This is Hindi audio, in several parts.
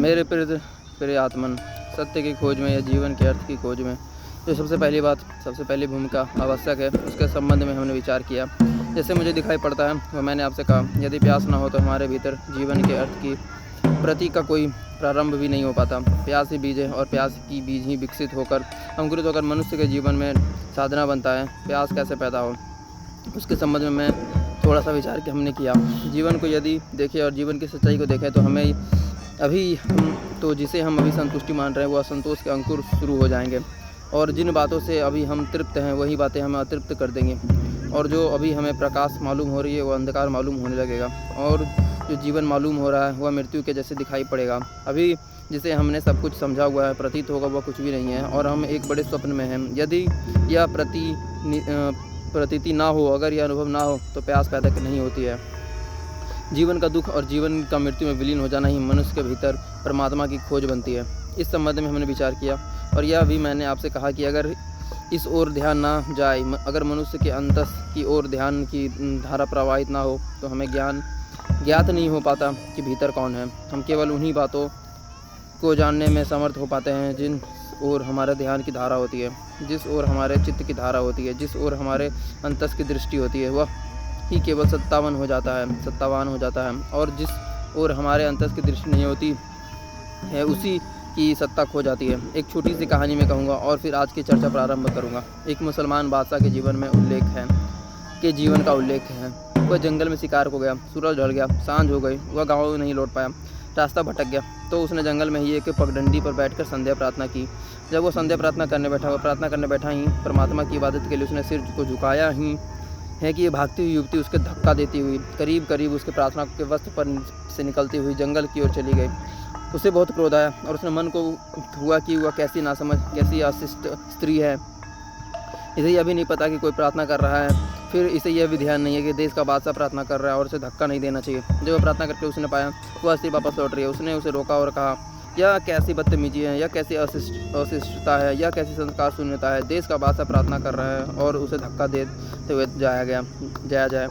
मेरे प्रिय आत्मन, सत्य की खोज में या जीवन के अर्थ की खोज में जो सबसे पहली भूमिका आवश्यक है, उसके संबंध में हमने विचार किया। जैसे मुझे दिखाई पड़ता है वह मैंने आपसे कहा, यदि प्यास ना हो तो हमारे भीतर जीवन के अर्थ की प्रति का कोई प्रारंभ भी नहीं हो पाता। प्यास ही बीज है और प्यास की बीज ही विकसित होकर अंकुरित होकर मनुष्य के जीवन में साधना बनता है। प्यास कैसे पैदा हो, उसके संबंध में मैं थोड़ा सा विचार के हमने किया। जीवन को यदि देखें और जीवन की सच्चाई को देखें तो हमें जिसे हम अभी संतुष्टि मान रहे हैं वो असंतोष के अंकुर शुरू हो जाएंगे, और जिन बातों से अभी हम तृप्त हैं वही बातें हमें अतृप्त कर देंगी, और जो अभी हमें प्रकाश मालूम हो रही है वो अंधकार मालूम होने लगेगा, और जो जीवन मालूम हो रहा है वह मृत्यु के जैसे दिखाई पड़ेगा। अभी जिसे हमने सब कुछ समझा हुआ है प्रतीत होगा वह कुछ भी नहीं है, और हम एक बड़े स्वप्न में हैं। यदि यह प्रतीति ना हो, अगर यह अनुभव ना हो तो प्यास पैदा नहीं होती है। जीवन का दुख और जीवन का मृत्यु में विलीन हो जाना ही मनुष्य के भीतर परमात्मा की खोज बनती है। इस संबंध में हमने विचार किया, और यह भी मैंने आपसे कहा कि अगर इस ओर ध्यान ना जाए, अगर मनुष्य के अंतस की ओर ध्यान की धारा प्रवाहित ना हो तो हमें ज्ञात नहीं हो पाता कि भीतर कौन है। हम केवल उन्हीं बातों को जानने में समर्थ हो पाते हैं जिन ओर हमारे ध्यान की धारा होती है, जिस ओर हमारे चित्त की धारा होती है, जिस ओर हमारे अंतस की दृष्टि होती है, वह ही केवल सत्तावान हो जाता है, और जिस ओर हमारे अंतस की दृष्टि नहीं होती है उसी की सत्ता खो जाती है। एक छोटी सी कहानी में कहूँगा और फिर आज की चर्चा प्रारंभ करूँगा। एक मुसलमान बादशाह के जीवन का उल्लेख है। वह जंगल में शिकार को गया, सूरज ढल गया, सांझ हो गई, वह गाँव नहीं लौट पाया, रास्ता भटक गया। तो उसने जंगल में ही एक पगडंडी पर बैठकर संध्या प्रार्थना की। जब वो संध्या प्रार्थना करने बैठा ही परमात्मा की इबादत के लिए उसने सिर को झुकाया ही है कि ये भागती हुई युवती उसके धक्का देती हुई करीब उसके प्रार्थना के वस्त्र पर से निकलती हुई जंगल की ओर चली गई। उसे बहुत क्रोध आया और उसने मन को हुआ कि वह कैसी नासमझ, कैसी अशिष्ट स्त्री है। इसे यह भी नहीं पता कि कोई प्रार्थना कर रहा है, फिर इसे यह भी ध्यान नहीं है कि देश का बादशाह प्रार्थना कर रहा है और उसे धक्का नहीं देना चाहिए। जब वह प्रार्थना करके उसने पाया वह स्त्री वापस लौट रही है, उसने उसे रोका और कहा, यह कैसी बदतमीजी है, यह कैसी अशिष्टता है, यह कैसी संस्कार शून्यता है। देश का बादशाह प्रार्थना कर रहा है और उसे धक्का देते हुए जाया जाए।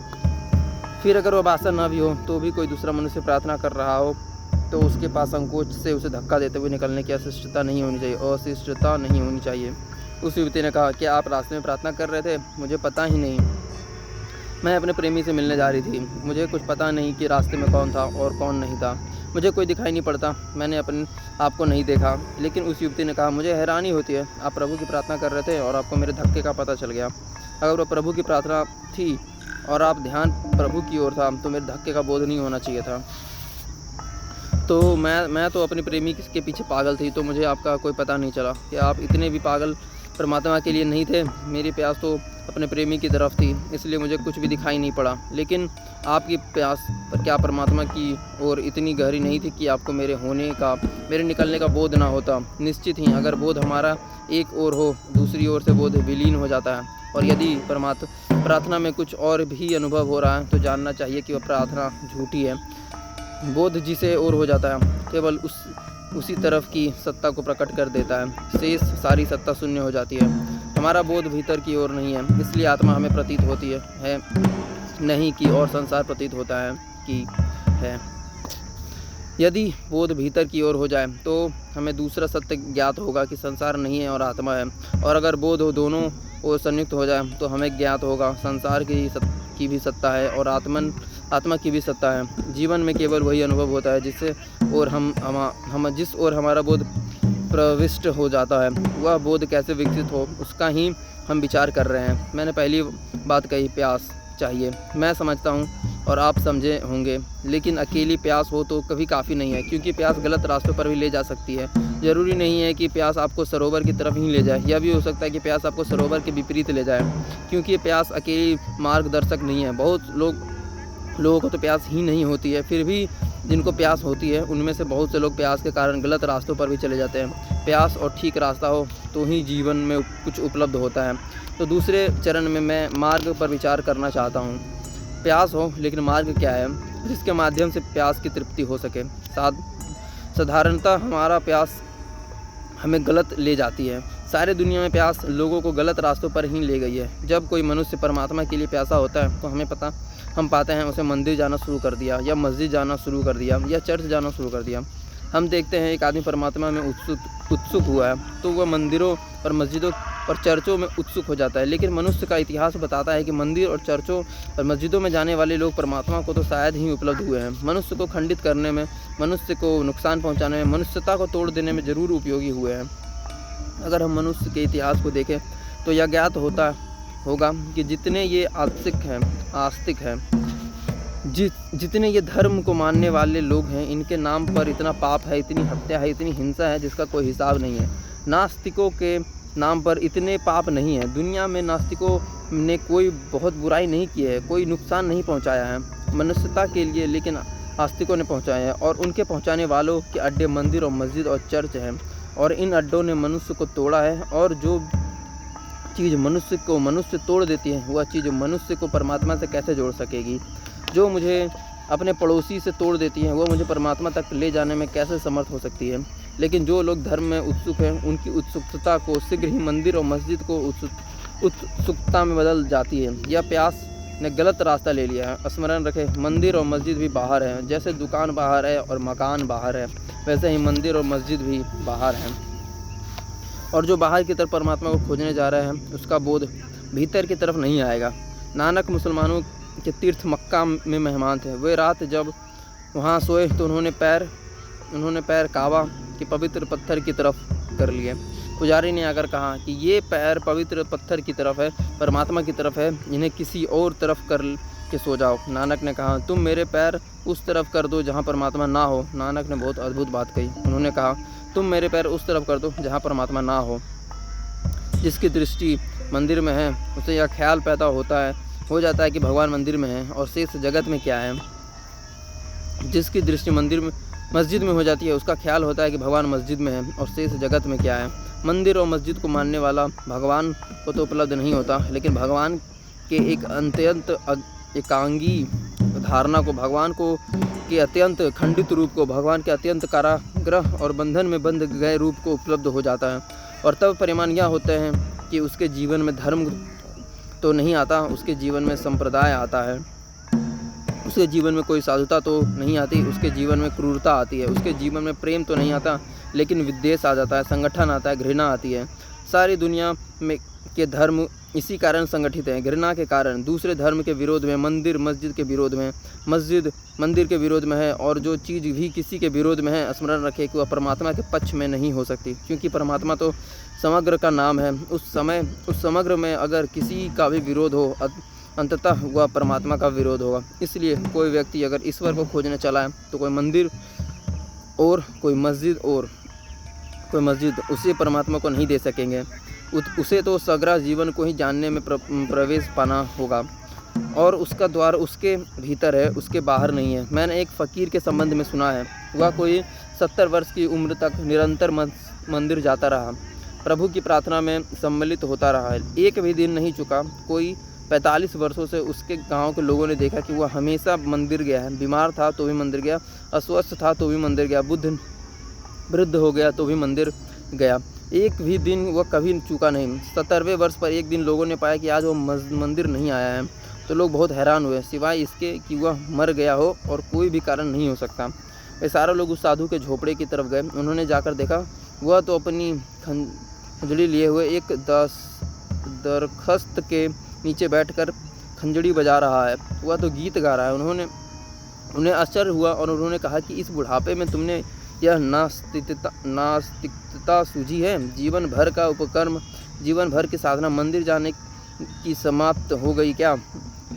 फिर अगर वह बादशाह न भी हो तो भी कोई दूसरा मनुष्य प्रार्थना कर रहा हो तो उसके पास संकोच से उसे धक्का देते हुए निकलने की अशिष्टता नहीं होनी चाहिए। उस युवती ने कहा, क्या आप रास्ते में प्रार्थना कर रहे थे? मुझे पता ही नहीं, मैं अपने प्रेमी से मिलने जा रही थी। मुझे कुछ पता नहीं कि रास्ते में कौन था और कौन नहीं था, मुझे कोई दिखाई नहीं पड़ता, मैंने अपने आप को नहीं देखा। लेकिन उस युवती ने कहा, मुझे हैरानी होती है, आप प्रभु की प्रार्थना कर रहे थे और आपको मेरे धक्के का पता चल गया। अगर वह प्रभु की प्रार्थना थी और आप ध्यान प्रभु की ओर था तो मेरे धक्के का बोध नहीं होना चाहिए था। तो मैं तो अपनी प्रेमी के पीछे पागल थी, तो मुझे आपका कोई पता नहीं चला कि आप इतने भी पागल परमात्मा के लिए नहीं थे। मेरी प्यास तो अपने प्रेमी की तरफ थी, इसलिए मुझे कुछ भी दिखाई नहीं पड़ा। लेकिन आपकी प्यास पर क्या परमात्मा की ओर इतनी गहरी नहीं थी कि आपको मेरे निकलने का बोध ना होता? निश्चित ही अगर बोध हमारा एक ओर हो, दूसरी ओर से बोध विलीन हो जाता है। और यदि प्रार्थना में कुछ और भी अनुभव हो रहा है तो जानना चाहिए कि वह प्रार्थना झूठी है। बोध जिसे ओर हो जाता है केवल उसी तरफ की सत्ता को प्रकट कर देता है, शेष सारी सत्ता शून्य हो जाती है। हमारा बोध भीतर की ओर नहीं है, इसलिए आत्मा हमें प्रतीत होती है नहीं कि, और संसार प्रतीत होता है कि है। यदि बोध भीतर की ओर हो जाए तो हमें दूसरा सत्य ज्ञात होगा कि संसार नहीं है और आत्मा है, और अगर बोध हो दोनों ओर संयुक्त हो जाए तो हमें ज्ञात होगा संसार की भी सत्ता है और आत्मा की भी सत्ता है। जीवन में केवल वही अनुभव होता है जिस ओर हमारा बोध प्रविष्ट हो जाता है। वह बोध कैसे विकसित हो उसका ही हम विचार कर रहे हैं। मैंने पहली बात कही, प्यास चाहिए, मैं समझता हूँ और आप समझे होंगे, लेकिन अकेली प्यास हो तो कभी काफ़ी नहीं है, क्योंकि प्यास गलत रास्तों पर भी ले जा सकती है। ज़रूरी नहीं है कि प्यास आपको सरोवर की तरफ ही ले जाए, यह भी हो सकता है कि प्यास आपको सरोवर के विपरीत ले जाए, क्योंकि प्यास अकेली मार्गदर्शक नहीं है। बहुत लोगों को तो प्यास ही नहीं होती है, फिर भी जिनको प्यास होती है उनमें से बहुत से लोग प्यास के कारण गलत रास्तों पर भी चले जाते हैं। प्यास और ठीक रास्ता हो तो ही जीवन में कुछ उपलब्ध होता है। तो दूसरे चरण में मैं मार्ग पर विचार करना चाहता हूँ। प्यास हो, लेकिन मार्ग क्या है जिसके माध्यम से प्यास की तृप्ति हो सके? साधारणतः हमारा प्यास हमें गलत ले जाती है। सारी दुनिया में प्यास लोगों को गलत रास्तों पर ही ले गई है। जब कोई मनुष्य परमात्मा के लिए प्यासा होता है तो हम पाते हैं उसे मंदिर जाना शुरू कर दिया, या मस्जिद जाना शुरू कर दिया, या चर्च जाना शुरू कर दिया। हम देखते हैं एक आदमी परमात्मा में उत्सुक हुआ है तो वह मंदिरों और मस्जिदों और चर्चों में उत्सुक हो जाता है। लेकिन मनुष्य का इतिहास बताता है कि मंदिर और चर्चों और मस्जिदों में जाने वाले लोग परमात्मा को तो शायद ही उपलब्ध हुए हैं। मनुष्य को खंडित करने में, मनुष्य को नुकसान पहुंचाने में, मनुष्यता को तोड़ देने में ज़रूर उपयोगी हुए हैं। अगर हम मनुष्य के इतिहास को देखें तो यह ज्ञात होगा कि जितने ये आस्तिक हैं, जितने ये धर्म को मानने वाले लोग हैं, इनके नाम पर इतना पाप है, इतनी हत्या है, इतनी हिंसा है जिसका कोई हिसाब नहीं है। नास्तिकों के नाम पर इतने पाप नहीं है। दुनिया में नास्तिकों ने कोई बहुत बुराई नहीं की है, कोई नुकसान नहीं पहुंचाया है मनुष्यता के लिए, लेकिन आस्तिकों ने पहुंचाया है। और उनके पहुंचाने वालों के अड्डे मंदिर और मस्जिद और चर्च हैं। और इन अड्डों ने मनुष्य को तोड़ा है। और जो चीज़ मनुष्य तोड़ देती है, वह चीज़ मनुष्य को परमात्मा से कैसे जोड़ सकेगी। जो मुझे अपने पड़ोसी से तोड़ देती है, वो मुझे परमात्मा तक ले जाने में कैसे समर्थ हो सकती है। लेकिन जो लोग धर्म में उत्सुक हैं, उनकी उत्सुकता को शीघ्र ही मंदिर और मस्जिद को उत्सुकता में बदल जाती है। यह प्यास ने गलत रास्ता ले लिया है। स्मरण रखें, मंदिर और मस्जिद भी बाहर है। जैसे दुकान बाहर है और मकान बाहर है, वैसे ही मंदिर और मस्जिद भी बाहर हैं। और जो बाहर की तरफ परमात्मा को खोजने जा रहा है, उसका बोध भीतर की तरफ नहीं आएगा। नानक मुसलमानों के तीर्थ मक्का में मेहमान थे। वे रात जब वहाँ सोए तो उन्होंने पैर काबा के पवित्र पत्थर की तरफ कर लिए। पुजारी ने आकर कहा कि ये पैर पवित्र पत्थर की तरफ है, परमात्मा की तरफ है, इन्हें किसी और तरफ कर के सो जाओ। नानक ने कहा, तुम मेरे पैर उस तरफ कर दो जहाँ परमात्मा ना हो। नानक ने बहुत अद्भुत बात कही। उन्होंने कहा, तुम मेरे पैर उस तरफ कर दो जहाँ परमात्मा ना हो। जिसकी दृष्टि मंदिर में है, उसे यह ख्याल पैदा हो जाता है कि भगवान मंदिर में है और शेष जगत में क्या है। जिसकी दृष्टि मस्जिद में हो जाती है, उसका ख्याल होता है कि भगवान मस्जिद में है और शेष जगत में क्या है। मंदिर और मस्जिद को मानने वाला भगवान को तो उपलब्ध नहीं होता, लेकिन भगवान के एक अत्यंत एकांगी धारणा को, भगवान को के अत्यंत खंडित रूप को, भगवान के अत्यंत कारागृह और बंधन में बंध गए रूप को उपलब्ध हो जाता है। और तब परिणाम यह होते हैं कि उसके जीवन में धर्म तो नहीं आता, उसके जीवन में संप्रदाय आता है, उसके जीवन में कोई साधुता तो नहीं आती, उसके जीवन में क्रूरता आती है, उसके जीवन में प्रेम तो नहीं आता, लेकिन विद्वेष आ जाता है, संगठन आता है, घृणा आती है। सारी दुनिया में के धर्म इसी कारण संगठित हैं, घृणा के कारण, दूसरे धर्म के विरोध में, मंदिर मस्जिद के विरोध में, मस्जिद मंदिर के विरोध में है। और जो चीज़ भी किसी के विरोध में है, स्मरण रखें कि वह परमात्मा के पक्ष में नहीं हो सकती, क्योंकि परमात्मा तो समग्र का नाम है। उस समग्र में अगर किसी का भी विरोध हो, अंततः वह परमात्मा का विरोध होगा। इसलिए कोई व्यक्ति अगर ईश्वर को खोजने चला है तो कोई मंदिर और कोई मस्जिद उसे परमात्मा को नहीं दे सकेंगे। उसे तो सगरा जीवन को ही जानने में प्रवेश पाना होगा, और उसका द्वार उसके भीतर है, उसके बाहर नहीं है। मैंने एक फ़कीर के संबंध में सुना है। वह कोई 70 वर्ष की उम्र तक निरंतर मंदिर जाता रहा, प्रभु की प्रार्थना में सम्मिलित होता रहा है। एक भी दिन नहीं चुका। कोई 45 वर्षों से उसके गांव के लोगों ने देखा कि वह हमेशा मंदिर गया है। बीमार था तो भी मंदिर गया, अस्वस्थ था तो भी मंदिर गया, वृद्ध हो गया तो भी मंदिर गया। एक भी दिन वह कभी चूका नहीं। 70वें वर्ष पर एक दिन लोगों ने पाया कि आज वह मंदिर नहीं आया है, तो लोग बहुत हैरान हुए, सिवाय इसके कि वह मर गया हो, और कोई भी कारण नहीं हो सकता। वे सारे लोग उस साधु के झोपड़े की तरफ गए। उन्होंने जाकर देखा, वह तो अपनी खंजड़ी लिए हुए एक दरख्त के नीचे बैठकर खंजड़ी बजा रहा है। वह तो गीत गा रहा है। उन्हें आश्चर्य हुआ और उन्होंने कहा कि इस बुढ़ापे में तुमने यह नास्तिकता सूझी है। जीवन भर का उपकर्म, जीवन भर की साधना मंदिर जाने की समाप्त हो गई क्या?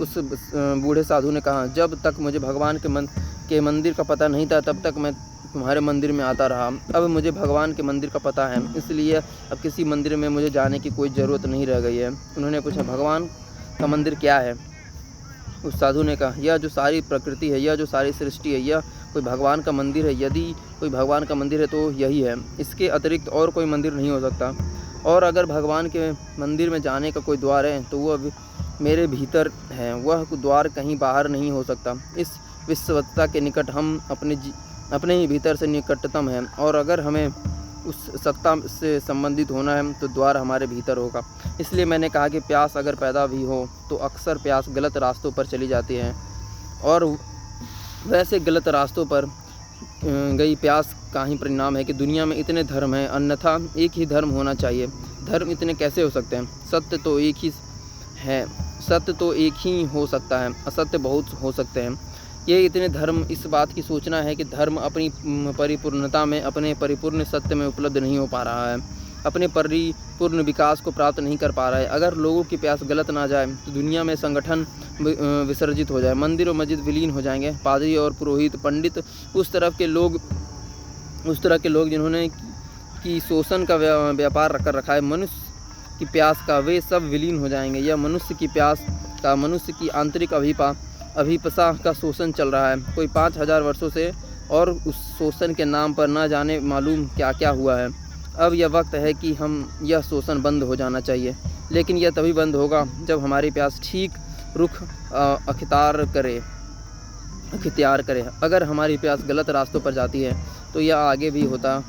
उस बूढ़े साधु ने कहा, जब तक मुझे भगवान के मंदिर का पता नहीं था, तब तक मैं तुम्हारे मंदिर में आता रहा। अब मुझे भगवान के मंदिर का पता है, इसलिए अब किसी मंदिर में मुझे जाने की कोई ज़रूरत नहीं रह गई है। उन्होंने पूछा, भगवान का मंदिर क्या है? उस साधु ने कहा, यह जो सारी प्रकृति है, यह जो सारी सृष्टि है, यह कोई भगवान का मंदिर है। यदि कोई भगवान का मंदिर है तो यही है, इसके अतिरिक्त और कोई मंदिर नहीं हो सकता। और अगर भगवान के मंदिर में जाने का कोई द्वार है तो वह मेरे भीतर है, वह द्वार कहीं बाहर नहीं हो सकता। इस विश्वसत्ता के निकट हम अपने ही भीतर से निकटतम हैं, और अगर हमें उस सत्ता से संबंधित होना है तो द्वार हमारे भीतर होगा। इसलिए मैंने कहा कि प्यास अगर पैदा भी हो तो अक्सर प्यास गलत रास्तों पर चली जाती है, और वैसे गलत रास्तों पर गई प्यास का ही परिणाम है कि दुनिया में इतने धर्म हैं, अन्यथा एक ही धर्म होना चाहिए। धर्म इतने कैसे हो सकते हैं? सत्य तो एक ही है, सत्य तो एक ही हो सकता है, असत्य बहुत हो सकते हैं। ये इतने धर्म, इस बात की सूचना है कि धर्म अपनी परिपूर्णता में, अपने परिपूर्ण सत्य में उपलब्ध नहीं हो पा रहा है, अपने परिपूर्ण विकास को प्राप्त नहीं कर पा रहा है। अगर लोगों की प्यास गलत ना जाए तो दुनिया में संगठन विसर्जित हो जाए, मंदिर और मस्जिद विलीन हो जाएंगे। पादरी और पुरोहित, पंडित, उस तरह के लोग जिन्होंने की शोषण का व्यापार कर रखा है मनुष्य की प्यास का, वे सब विलीन हो जाएंगे। यह मनुष्य की प्यास का, मनुष्य की आंतरिक अभिपसा का शोषण चल रहा है कोई 5000 वर्षों से, और उस शोषण के नाम पर ना जाने मालूम क्या क्या हुआ है। अब यह वक्त है कि हम यह शोषण बंद हो जाना चाहिए, लेकिन यह तभी बंद होगा जब हमारी प्यास ठीक रुख अख्तियार करे। अगर हमारी प्यास गलत रास्तों पर जाती है तो यह आगे भी होता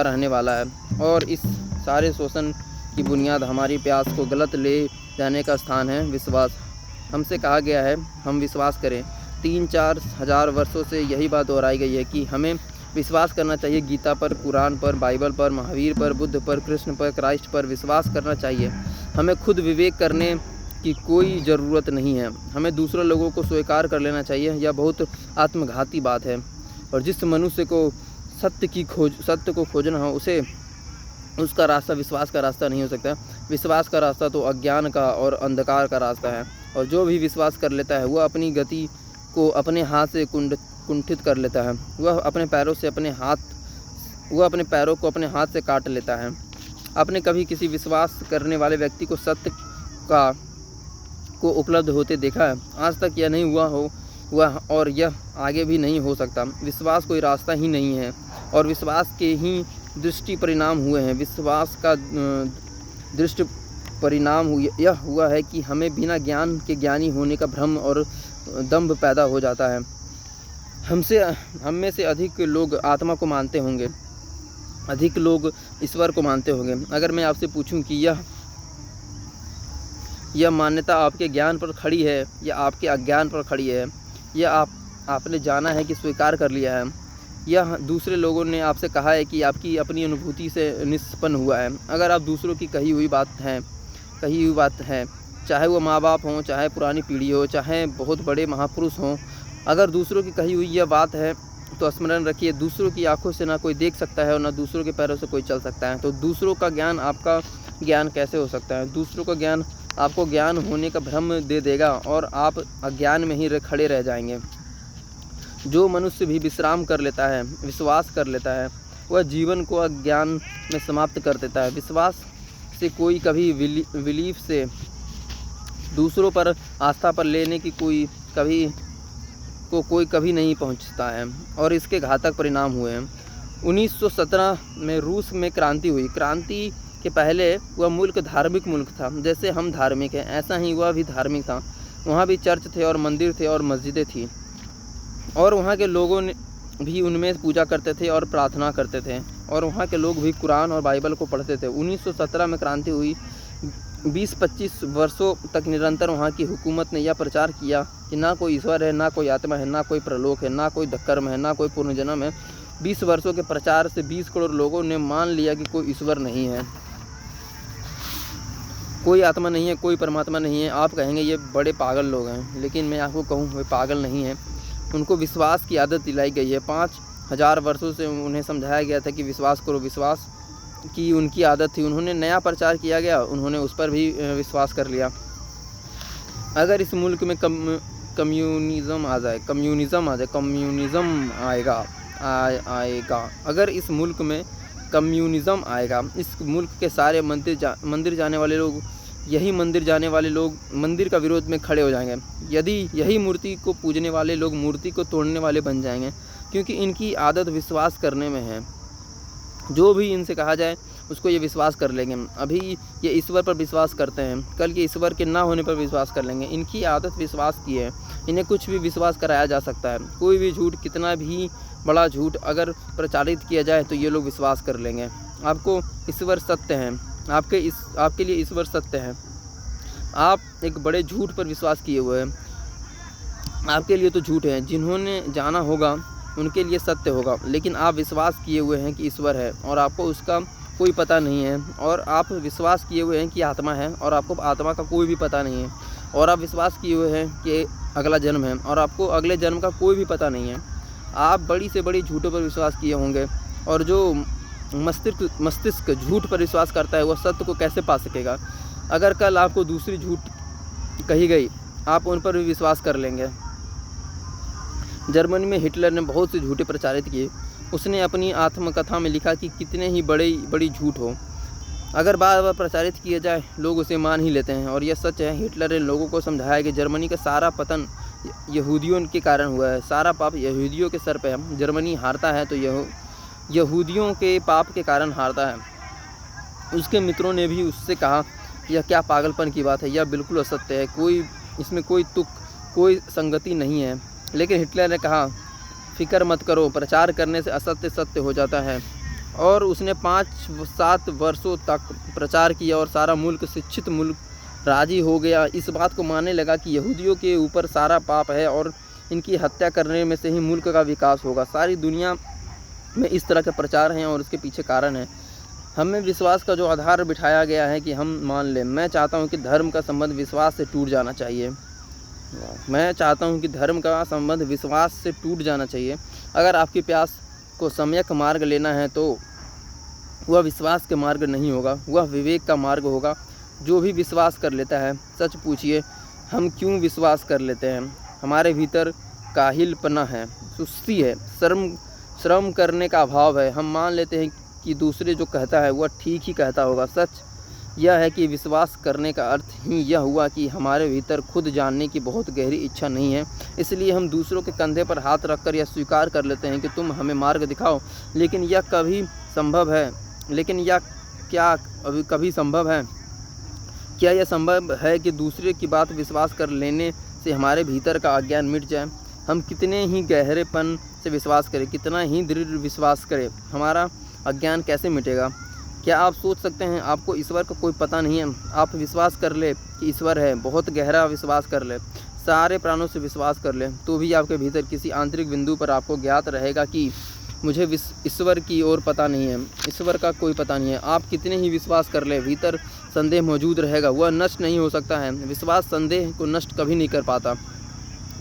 रहने वाला है, और इस सारे शोषण की बुनियाद हमारी प्यास को गलत ले जाने का स्थान है विश्वास। हमसे कहा गया है हम विश्वास करें। 3-4 हज़ार वर्षों से यही बात दोहराई गई है कि हमें विश्वास करना चाहिए। गीता पर, कुरान पर, बाइबल पर, महावीर पर, बुद्ध पर, कृष्ण पर, क्राइस्ट पर विश्वास करना चाहिए। हमें खुद विवेक करने की कोई ज़रूरत नहीं है। हमें दूसरे लोगों को स्वीकार कर लेना चाहिए। यह बहुत आत्मघाती बात है, और जिस मनुष्य को सत्य को खोजना हो उसका रास्ता विश्वास का रास्ता नहीं हो सकता। विश्वास का रास्ता तो अज्ञान का और अंधकार का रास्ता है, और जो भी विश्वास कर लेता है वह अपनी गति को अपने हाथ से कुंठित कर लेता है। वह अपने पैरों को अपने हाथ से काट लेता है। आपने कभी किसी विश्वास करने वाले व्यक्ति को सत्य को उपलब्ध होते देखा है? आज तक यह नहीं हुआ और यह आगे भी नहीं हो सकता। विश्वास कोई रास्ता ही नहीं है, और विश्वास के ही दृष्टि परिणाम हुए हैं। विश्वास का दृष्टि परिणाम यह हुआ है कि हमें बिना ज्ञान के ज्ञानी होने का भ्रम और दंभ पैदा हो जाता है। हम में से अधिक लोग आत्मा को मानते होंगे, अधिक लोग ईश्वर को मानते होंगे। अगर मैं आपसे पूछूं कि यह मान्यता आपके ज्ञान पर खड़ी है या आपके अज्ञान पर खड़ी है, यह आपने जाना है कि स्वीकार कर लिया है, यह दूसरे लोगों ने आपसे कहा है कि आपकी अपनी अनुभूति से निष्पन्न हुआ है। अगर आप दूसरों की कही हुई बात है, चाहे वो माँ बाप हों, चाहे पुरानी पीढ़ी हो, चाहे बहुत बड़े महापुरुष हों, अगर दूसरों की कही हुई यह बात है तो स्मरण रखिए, दूसरों की आंखों से ना कोई देख सकता है और ना दूसरों के पैरों से कोई चल सकता है। तो दूसरों का ज्ञान आपका ज्ञान कैसे हो सकता है? दूसरों का ज्ञान आपको ज्ञान होने का भ्रम दे देगा और आप अज्ञान में ही खड़े रह जाएंगे। जो मनुष्य भी विश्राम कर लेता है, विश्वास कर लेता है, वह जीवन को अज्ञान में समाप्त कर देता है। विश्वास से कोई कभी बिलीफ से दूसरों पर आस्था पर लेने की कोई कभी नहीं पहुंचता है, और इसके घातक परिणाम हुए हैं। 1917 में रूस में क्रांति हुई। क्रांति के पहले वह मुल्क धार्मिक मुल्क था। जैसे हम धार्मिक हैं, ऐसा ही वह भी धार्मिक था। वहाँ भी चर्च थे और मंदिर थे और मस्जिदें थी, और वहाँ के लोगों ने भी उनमें पूजा करते थे और प्रार्थना करते थे, और वहाँ के लोग भी कुरान और बाइबल को पढ़ते थे। 1917 में क्रांति हुई। 20-25 वर्षों तक निरंतर वहाँ की हुकूमत ने यह प्रचार किया कि ना कोई ईश्वर है, ना कोई आत्मा है, ना कोई प्रलोक है, ना कोई कर्म है, ना कोई पुनर्जन्म है। 20 वर्षों के प्रचार से 20 करोड़ लोगों ने मान लिया कि कोई ईश्वर नहीं है, कोई आत्मा नहीं है, कोई परमात्मा नहीं है। आप कहेंगे ये बड़े पागल लोग हैं, लेकिन मैं आपको कहूँ वे पागल नहीं हैं। उनको विश्वास की आदत दिलाई गई है। 5000 वर्षों से उन्हें समझाया गया था कि विश्वास करो। विश्वास की उनकी आदत थी। उन्होंने नया प्रचार किया गया, उन्होंने उस पर भी विश्वास कर लिया। अगर इस मुल्क में कम्युनिज़म आएगा, अगर इस मुल्क में कम्युनिज़म आएगा, इस मुल्क के सारे मंदिर जाने वाले लोग, यही मंदिर जाने वाले लोग मंदिर का विरोध में खड़े हो जाएंगे। यदि यही मूर्ति को पूजने वाले लोग मूर्ति को तोड़ने वाले बन जाएंगे, क्योंकि इनकी आदत विश्वास करने में है। जो भी इनसे कहा जाए उसको ये विश्वास कर लेंगे। अभी ये ईश्वर पर विश्वास करते हैं, कल ये ईश्वर के ना होने पर विश्वास कर लेंगे। इनकी आदत विश्वास की है। इन्हें कुछ भी विश्वास कराया जा सकता है। कोई भी झूठ, कितना भी बड़ा झूठ अगर प्रचारित किया जाए तो ये लोग विश्वास कर लेंगे। आपको ईश्वर सत्य हैं, आपके लिए ईश्वर सत्य है। आप एक बड़े झूठ पर विश्वास किए हुए हैं। आपके लिए तो झूठ है। जिन्होंने जाना होगा उनके लिए सत्य होगा, लेकिन आप विश्वास किए हुए हैं कि ईश्वर है और आपको उसका कोई पता नहीं है, और आप विश्वास किए हुए हैं कि आत्मा है और आपको आत्मा का कोई भी पता नहीं है, और आप विश्वास किए हुए हैं कि अगला जन्म है और आपको अगले जन्म का कोई भी पता नहीं है। आप बड़ी से बड़ी झूठों पर विश्वास किए होंगे, और जो मस्तिष्क झूठ पर विश्वास करता है वह सत्य को कैसे पा सकेगा। अगर कल आपको दूसरी झूठ कही गई, आप उन पर भी विश्वास कर लेंगे। जर्मनी में हिटलर ने बहुत से झूठे प्रचारित किए। उसने अपनी आत्मकथा में लिखा कि कितने ही बड़ी झूठ हो, अगर बार बार प्रचारित किया जाए लोग उसे मान ही लेते हैं। और यह सच है। हिटलर ने लोगों को समझाया कि जर्मनी का सारा पतन यहूदियों के कारण हुआ है, सारा पाप यहूदियों के सर पे है। जर्मनी हारता है तो यहूदियों के पाप के कारण हारता है। उसके मित्रों ने भी उससे कहा यह क्या पागलपन की बात है, यह बिल्कुल असत्य है, इसमें कोई तुक, कोई संगति नहीं है। लेकिन हिटलर ने कहा फिक्र मत करो, प्रचार करने से असत्य सत्य हो जाता है। और उसने 5-7 वर्षों तक प्रचार किया और सारा मुल्क, शिक्षित मुल्क राजी हो गया, इस बात को मानने लगा कि यहूदियों के ऊपर सारा पाप है और इनकी हत्या करने में से ही मुल्क का विकास होगा। सारी दुनिया में इस तरह के प्रचार हैं और उसके पीछे कारण है। हमें विश्वास का जो आधार बिठाया गया है कि हम मान लें। मैं चाहता हूं कि धर्म का संबंध विश्वास से टूट जाना चाहिए। मैं चाहता हूं कि धर्म का संबंध विश्वास से टूट जाना चाहिए। अगर आपकी प्यास को सम्यक मार्ग लेना है तो वह विश्वास के मार्ग नहीं होगा, वह विवेक का मार्ग होगा। जो भी विश्वास कर लेता है, सच पूछिए हम क्यों विश्वास कर लेते हैं। हमारे भीतर काहिलपना है, सुस्ती है, श्रम करने का अभाव है। हम मान लेते हैं कि दूसरे जो कहता है वह ठीक ही कहता होगा। सच यह है कि विश्वास करने का अर्थ ही यह हुआ कि हमारे भीतर खुद जानने की बहुत गहरी इच्छा नहीं है। इसलिए हम दूसरों के कंधे पर हाथ रखकर यह स्वीकार कर लेते हैं कि तुम हमें मार्ग दिखाओ। लेकिन यह कभी संभव है? कभी संभव है? क्या यह संभव है कि दूसरे की बात विश्वास कर लेने से हमारे भीतर का अज्ञान मिट जाए? हम कितने ही गहरेपन से विश्वास करें, कितना ही दृढ़ विश्वास करें, हमारा अज्ञान कैसे मिटेगा? क्या आप सोच सकते हैं आपको ईश्वर का कोई पता नहीं है? आप विश्वास कर ले कि ईश्वर है, बहुत गहरा विश्वास कर ले, सारे प्राणों से विश्वास कर ले, तो भी आपके भीतर किसी आंतरिक बिंदु पर आपको ज्ञात रहेगा कि मुझे ईश्वर की ओर पता नहीं है, ईश्वर का कोई पता नहीं है। आप कितने ही विश्वास कर ले, भीतर संदेह मौजूद रहेगा, वह नष्ट नहीं हो सकता है। विश्वास संदेह को नष्ट कभी नहीं कर पाता।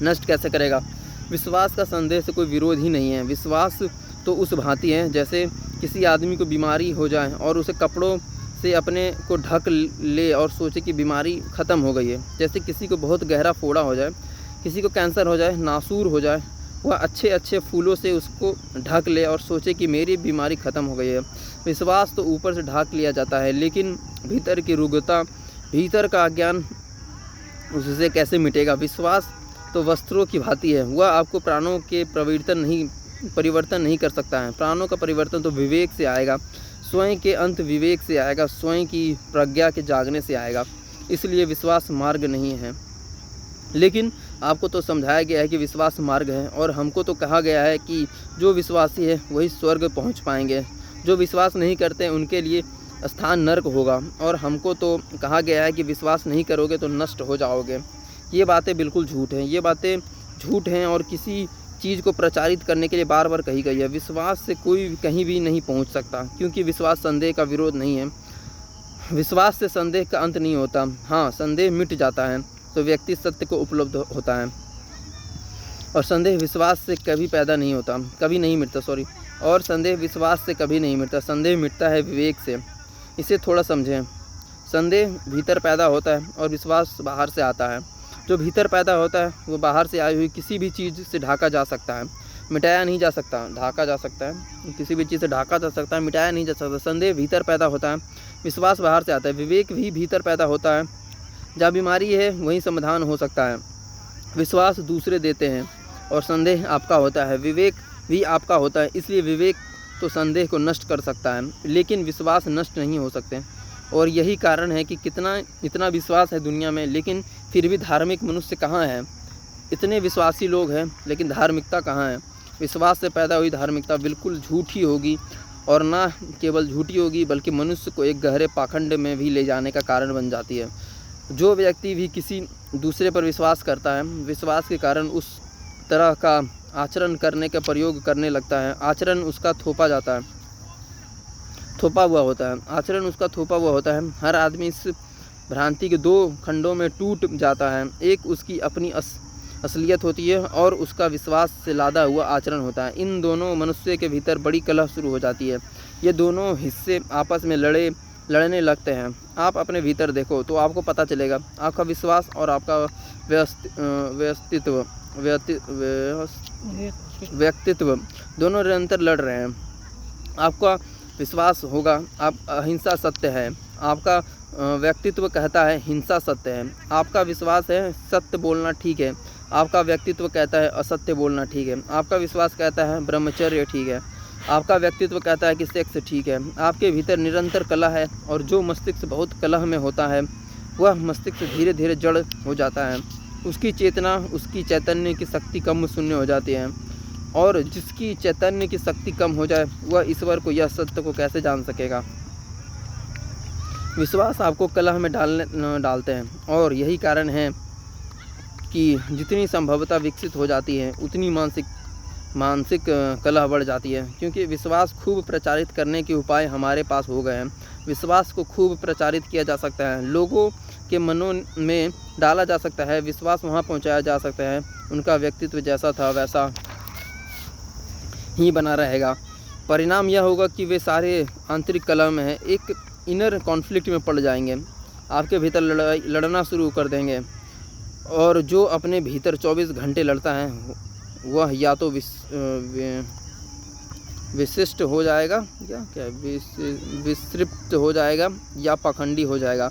नष्ट कैसे करेगा? विश्वास का संदेह से कोई विरोध ही नहीं है। विश्वास तो उस भांति है जैसे किसी आदमी को बीमारी हो जाए और उसे कपड़ों से अपने को ढक ले और सोचे कि बीमारी ख़त्म हो गई है। जैसे किसी को बहुत गहरा फोड़ा हो जाए, किसी को कैंसर हो जाए, नासूर हो जाए, वह अच्छे अच्छे फूलों से उसको ढक ले और सोचे कि मेरी बीमारी ख़त्म हो गई है। विश्वास तो ऊपर से ढक लिया जाता है, लेकिन भीतर की रुग्णता, भीतर का अज्ञान उससे कैसे मिटेगा? विश्वास तो वस्त्रों की भांति है, वह आपको प्राणों के परिवर्तन नहीं कर सकता है। प्राणों का परिवर्तन तो विवेक से आएगा, स्वयं के अंत विवेक से आएगा, स्वयं की प्रज्ञा के जागने से आएगा। इसलिए विश्वास मार्ग नहीं है। लेकिन आपको तो समझाया गया है कि विश्वास मार्ग है, और हमको तो कहा गया है कि जो विश्वासी है वही स्वर्ग पहुंच पाएंगे, जो विश्वास नहीं करते उनके लिए स्थान नर्क होगा। और हमको तो कहा गया है कि विश्वास नहीं करोगे तो नष्ट हो जाओगे। ये बातें बिल्कुल झूठ हैं, ये बातें झूठ हैं और किसी चीज़ को प्रचारित करने के लिए बार बार कही गई है। विश्वास से कोई कहीं भी नहीं पहुंच सकता, क्योंकि विश्वास संदेह का विरोध नहीं है। विश्वास से संदेह का अंत नहीं होता। हाँ, संदेह मिट जाता है तो व्यक्ति सत्य को उपलब्ध होता है, और संदेह विश्वास से कभी पैदा नहीं होता, कभी नहीं मिटता, और संदेह विश्वास से कभी नहीं मिटता। संदेह मिटता है विवेक से। इसे थोड़ा समझें। संदेह भीतर पैदा होता है और विश्वास बाहर से आता है। जो भीतर पैदा होता है वो बाहर से आई हुई किसी भी चीज़ से ढाका जा सकता है, मिटाया नहीं जा सकता। ढाका जा सकता है, किसी भी चीज़ से ढाका जा सकता है, मिटाया नहीं जा सकता। संदेह भीतर पैदा होता है, विश्वास बाहर से आता है। विवेक भी भीतर पैदा होता है। जहाँ बीमारी है वहीं समाधान हो सकता है। विश्वास दूसरे देते हैं और संदेह आपका होता है। विवेक भी आपका होता है। इसलिए विवेक तो संदेह को नष्ट कर सकता है, लेकिन विश्वास नष्ट नहीं हो सकते। और यही कारण है कि इतना विश्वास है दुनिया में, लेकिन फिर भी धार्मिक मनुष्य कहाँ हैं? इतने विश्वासी लोग हैं, लेकिन धार्मिकता कहाँ है? विश्वास से पैदा हुई धार्मिकता बिल्कुल झूठी होगी, और ना केवल झूठी होगी बल्कि मनुष्य को एक गहरे पाखंड में भी ले जाने का कारण बन जाती है। जो व्यक्ति भी किसी दूसरे पर विश्वास करता है, विश्वास के कारण उस तरह का आचरण करने का प्रयोग करने लगता है। आचरण उसका थोपा हुआ होता है। आचरण उसका थोपा हुआ होता है। हर आदमी इस भ्रांति के दो खंडों में टूट जाता है। एक उसकी अपनी असलियत होती है और उसका विश्वास से लादा हुआ आचरण होता है। इन दोनों मनुष्य के भीतर बड़ी कलह शुरू हो जाती है। ये दोनों हिस्से आपस में लड़ने लगते हैं। आप अपने भीतर देखो तो आपको पता चलेगा। आपका विश्वास और आपका व्यक्तित्व दोनों निरंतर लड़ रहे हैं। आपका विश्वास होगा अहिंसा सत्य है। आपका व्यक्तित्व कहता है हिंसा सत्य है। आपका विश्वास है सत्य बोलना ठीक है। आपका व्यक्तित्व कहता है असत्य बोलना ठीक है। आपका विश्वास कहता है ब्रह्मचर्य ठीक है। आपका व्यक्तित्व कहता है कि सेक्स ठीक है। आपके भीतर निरंतर कलह है और जो मस्तिष्क बहुत कलह में होता है वह मस्तिष्क धीरे धीरे जड़ हो जाता है। उसकी चेतना, उसकी चैतन्य की शक्ति कम शून्य हो जाती है। और जिसकी चैतन्य की शक्ति कम हो जाए वह ईश्वर को, यह सत्य को कैसे जान सकेगा। विश्वास आपको कलह में डालते हैं और यही कारण है कि जितनी संभवता विकसित हो जाती है उतनी मानसिक कलह बढ़ जाती है। क्योंकि विश्वास खूब प्रचारित करने के उपाय हमारे पास हो गए हैं। विश्वास को खूब प्रचारित किया जा सकता है, लोगों के मनों में डाला जा सकता है। विश्वास वहाँ पहुँचाया जा सकता है। उनका व्यक्तित्व जैसा था वैसा ही बना रहेगा। परिणाम यह होगा कि वे सारे आंतरिक कलह में है, एक इनर कॉन्फ्लिक्ट में पड़ जाएंगे। आपके भीतर लड़ना शुरू कर देंगे। और जो अपने भीतर 24 घंटे लड़ता है वह या तो विशिष्ट हो जाएगा विस्तृप्त हो जाएगा या पाखंडी हो जाएगा।